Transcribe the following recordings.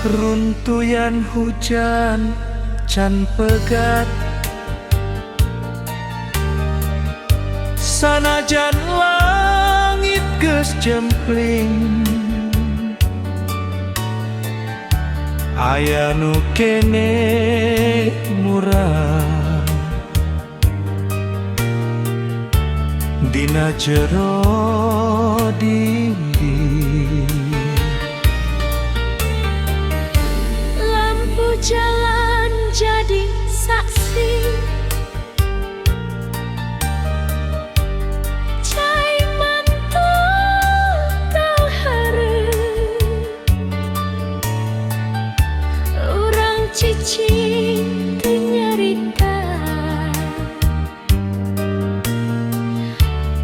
Runtuyan hujan can pegat, sanajan langit geus jempling, aya nu kene murah dina jero diri. Lampu jalan jadi saksi, cai mantul tau hareup, urang cicing teu nyarita,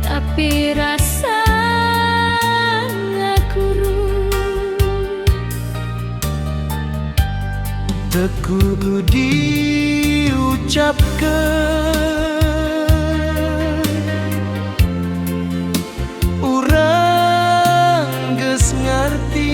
tapi rasa teu kudu diucapkeun, urang geus ngarti.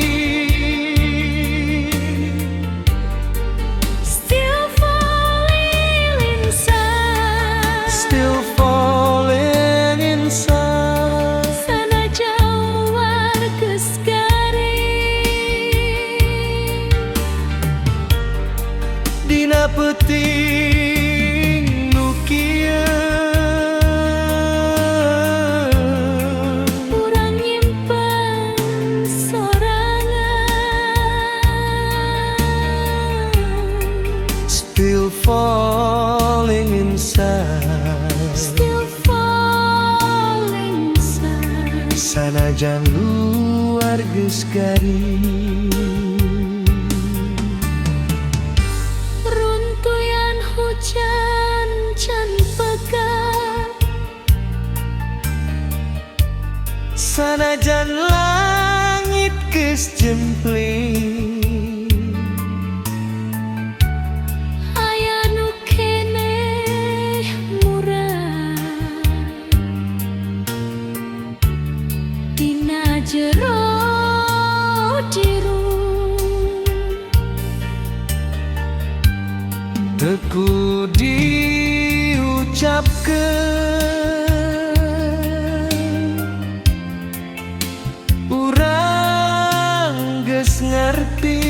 Still falling inside, Still falling inside, sanajan luar geus garing, dina peuting nu kieu urang nyimpen sorangan. still falling inside, Still falling inside, sanajan luar geus garing. runtuyan hujan can pegat, Sanajan langit geus jempling, aya nu keneh murah dina jero dirung, teu kudu diucapkeun, urang geus ngarti.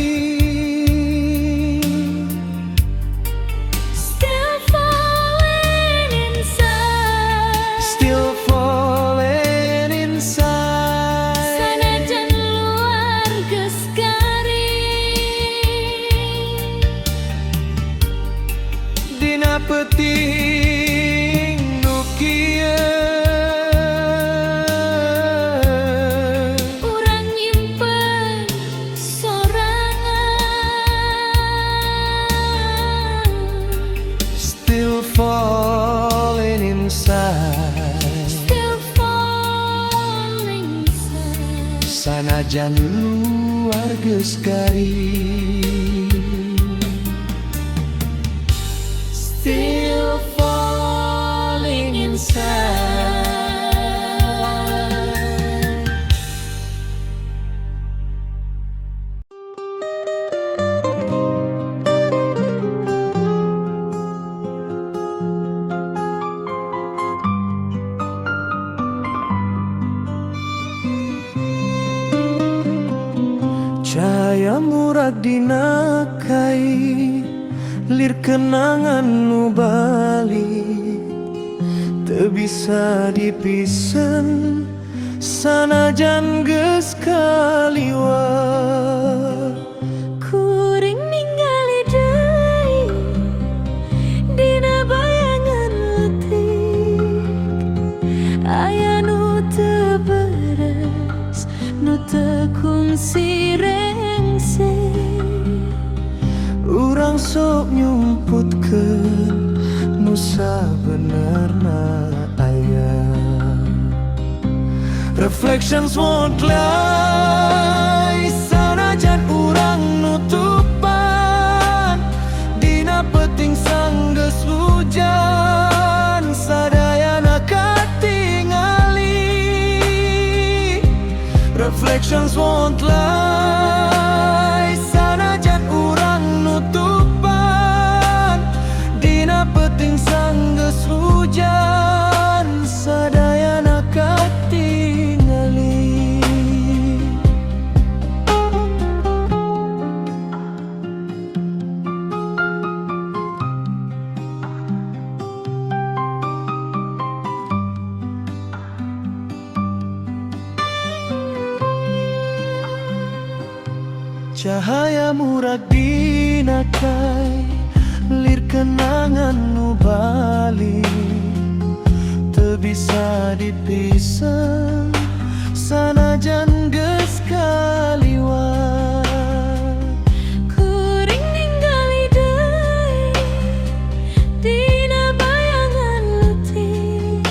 still falling inside, Still falling inside, sanajan luar geus garing, dina peuting nu kieu urang nyimpen sorangan. still falling inside, Still falling inside, sanajan luar geus garing. Still falling inside. Cahaya murag dina kai, lir kenangan nu balik, teu bisa dipisen sanajan geus kaliwat. kuring ningali deui dina bayangan leutik, aya nu teu beres, nu teu kungsi rengse. Urang sok nyumputkeun nu sabenerna aya. Reflections won't lie, sanajan urang nutupan dina peuting sanggeus hujan, sadayana katingali. Reflections won't lie, sanajan Cahaya murag dinakai lir kenanganmu balik teu bisa dipisah sanajan geus kaliwat. Kuring ningali deui dina bayangan leutik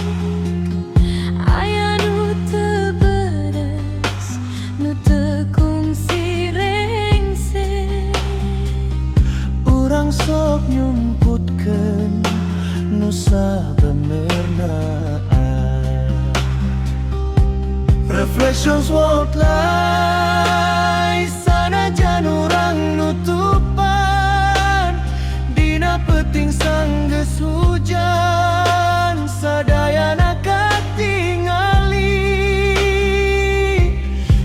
aya nu teu beres nu teu kungsi rengse. Urang sok nyumputkeun nu sabenerna. Reflections won't lie sanajan urang nutupan dina peuting sanggeus hujan sadayana katingali.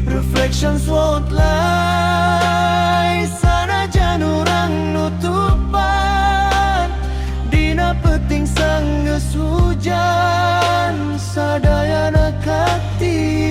Reflections won't lie sanajan urang nutupan dina peuting sanggeus hujan sadayana katingali.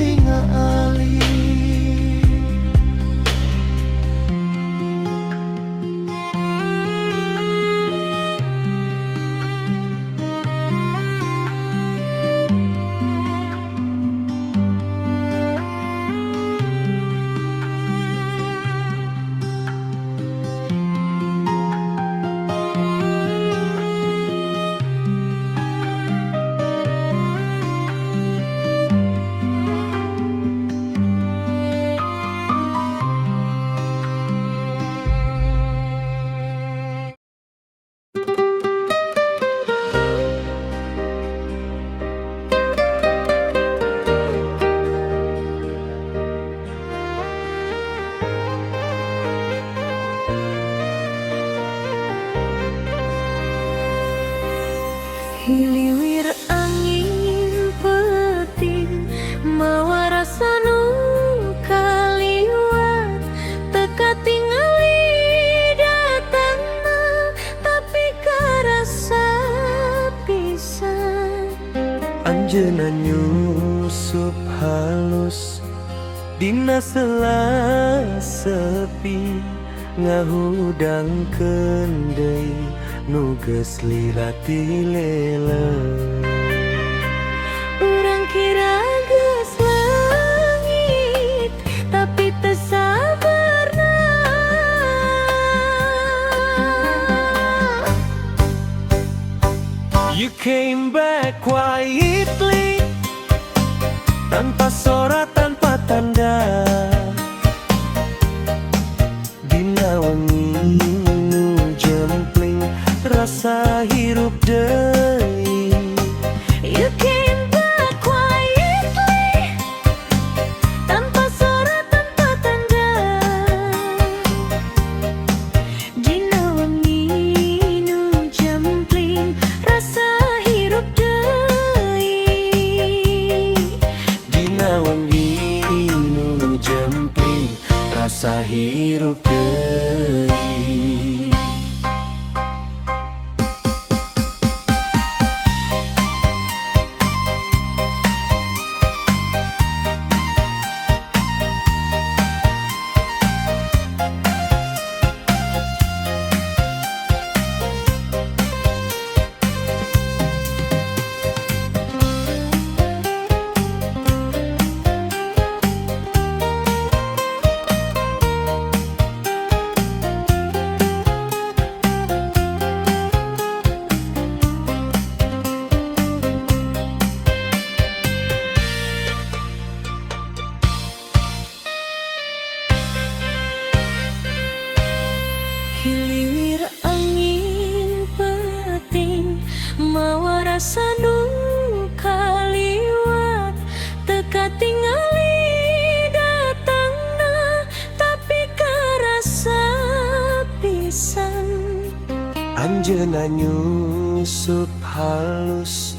Hiliwir angin peuting mawa rasa nu kaliwat teka tingali datangna tapi karasa pisan. Anjeunna nyusup halus dina sela sepi ngahudangkeun deui nu geus lirati lela. Urang kira geus leungit tapi teu sabarna. You came back quietly tanpa sorak tanpa tanda dina wengi nu jempling rasa hirup deui. You came back quietly tanpa sorak tanpa tanda dina wengi nu jempling rasa hirup deui. Dina wengi nu jempling rasa hirup deui. Hiliwir angin peuting mawa rasa nu kaliwat teka tingali datangna tapi karasa pisan. Anjeunna nyusup halus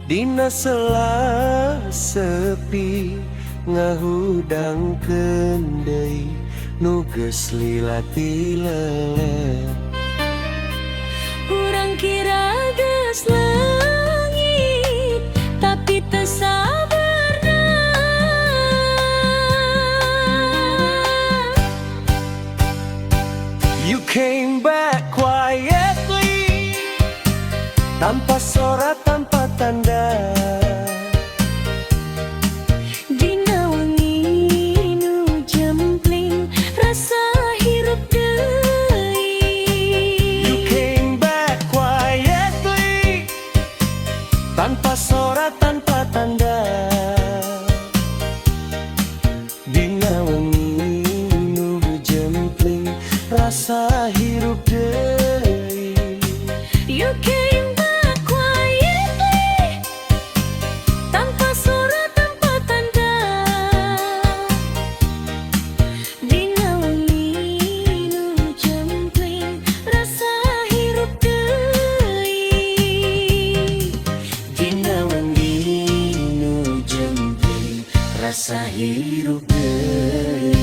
dina sela sepi ngahudangkeun deui nu geus lilati lelet. Urang kira geus leungit tapi teu sabarna. You came back quietly, tanpa sorak, tanpa tanda. Dina wengi nu jempling rasa hirup deui. You came back quietly, tanpa sorak, tanpa tanda. Dina wengi nu jempling rasa hirup deui. You came back quietly, tanpa surat, tanpa tanda. Dina wengi nu jempling rasa hirup deui. Dina wengi nu jempling rasa hirup deui.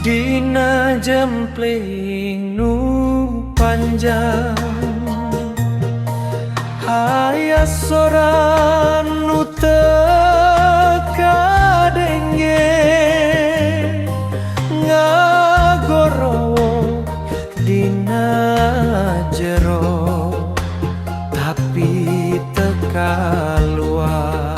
Dina jempling nu panjang, aya sora nu teka denge, ngagorowo dina jero, tapi teka luar.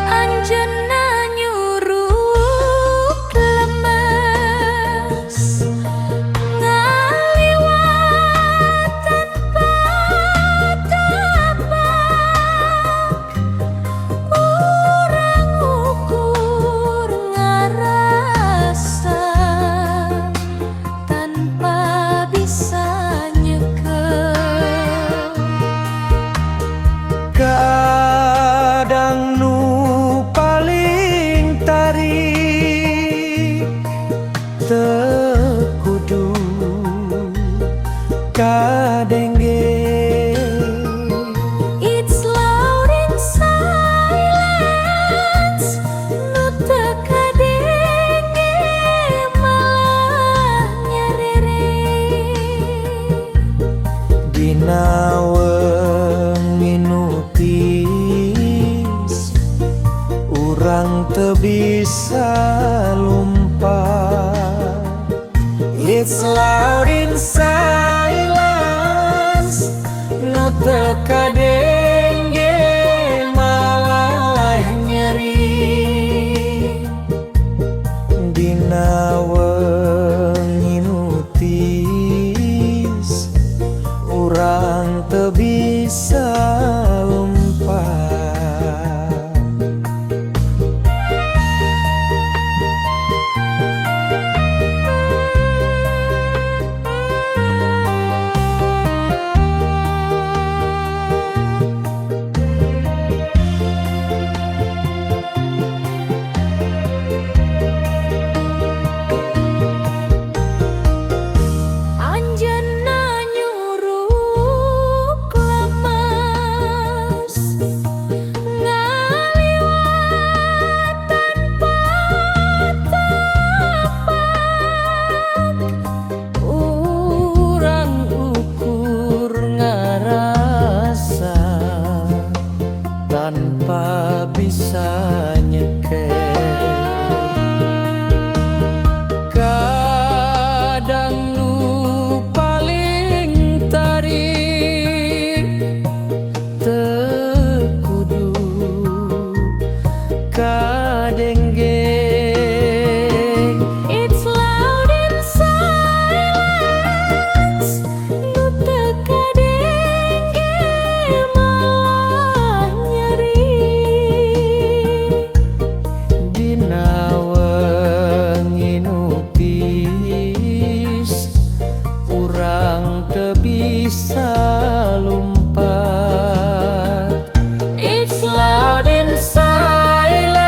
Anjeunna nyuruh lemes, ngaliwat tanpa tapak. Urang ukur ngarasa tanpa bisa nyekel. Kadang nu paling tarik tekudu kadenge. It's loud in silence, nu teka denge malah nyarere. Dina wengi nu tiis, urang teu bisa lumpat. It's loud in silence, nu teka denge malah nyeri. Dina wengi nu tiis, urang teu bisa lumpat. Anjeunna nyuruh lemes, ngaliwat tanpa tapak. Urang ukur ngarasa Tanpa bisa nyekel. Kadang nu paling tarik tekudu kadenge. It's loud in silence, nu teka denge malah nyeri. Dina wengi nu tiis, urang teu bisa lumpat. It's loud in silence,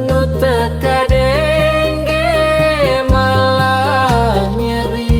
Nu teka denge malah nyeri.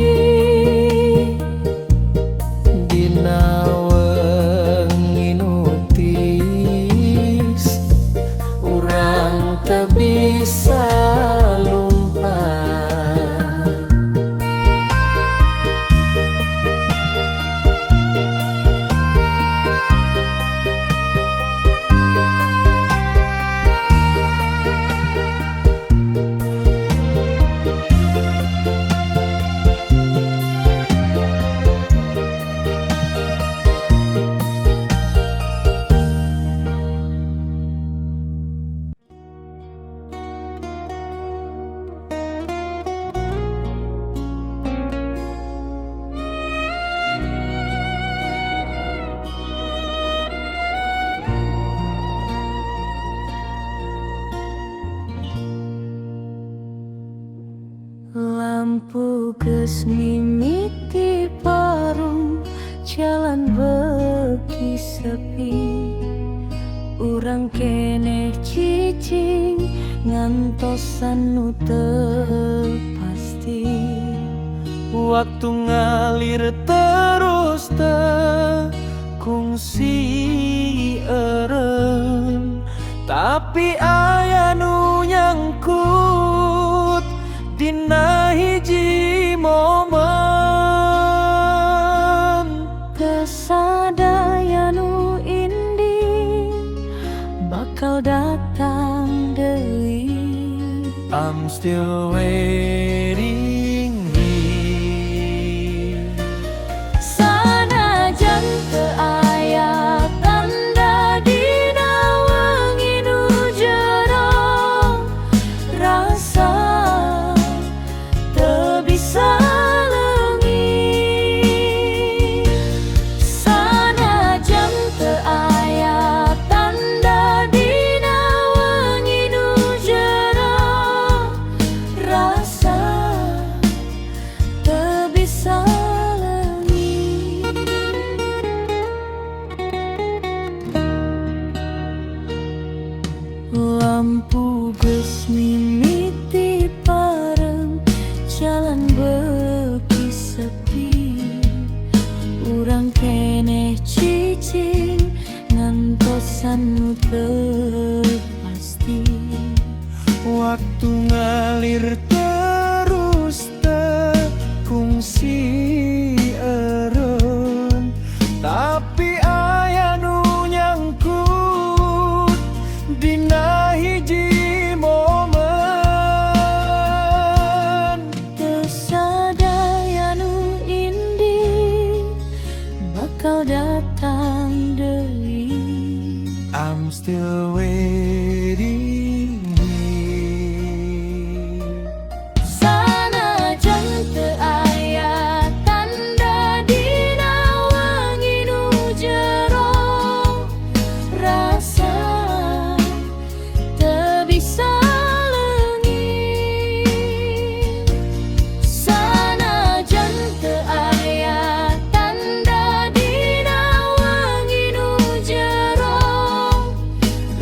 Lampu geus mimiti parung, jalan beuki sepi. Urang keneh cicing ngantosan nu teu pasti. Waktu ngalir terus kungsi eureun, tapi aya nu nyangkut dina hiji momen. Kesadaya nu indi bakal datang deui. I'm still waiting here. Sanajan teu aya tanda dina wengi nu jero, rasa teu bisa leungit. Sanajan teu aya tanda dina wengi nu jero, rasa teu bisa leungit. Lampu geus mimiti pareng, jalan beuki sepi. Urang keneh cicing ngantosan nu teu pasti. Waktu ngalir terus kungsi eureun, tapi aya nu nyangkut dina hiji momen. Teu sadaya nu indi bakal datang deui. I'm still waiting here. Sanajan teu aya tanda dina wengi nu jero, rasa teu bisa leungit. Sanajan teu aya tanda dina wengi nu jero,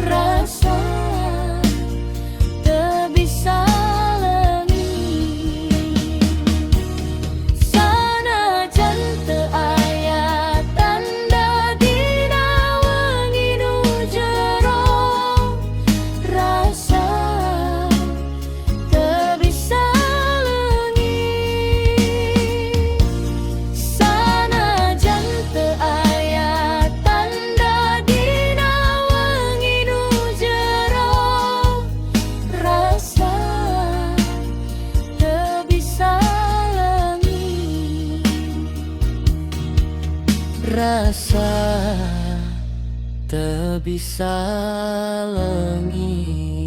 rasa teu bisa leungit. Sanajan teu aya tanda dina wengi nu jero, rasa teu bisa leungit. Sanajan teu aya tanda dina wengi nu jero, rasa teu bisa leungit. Rasa teu bisa leungit.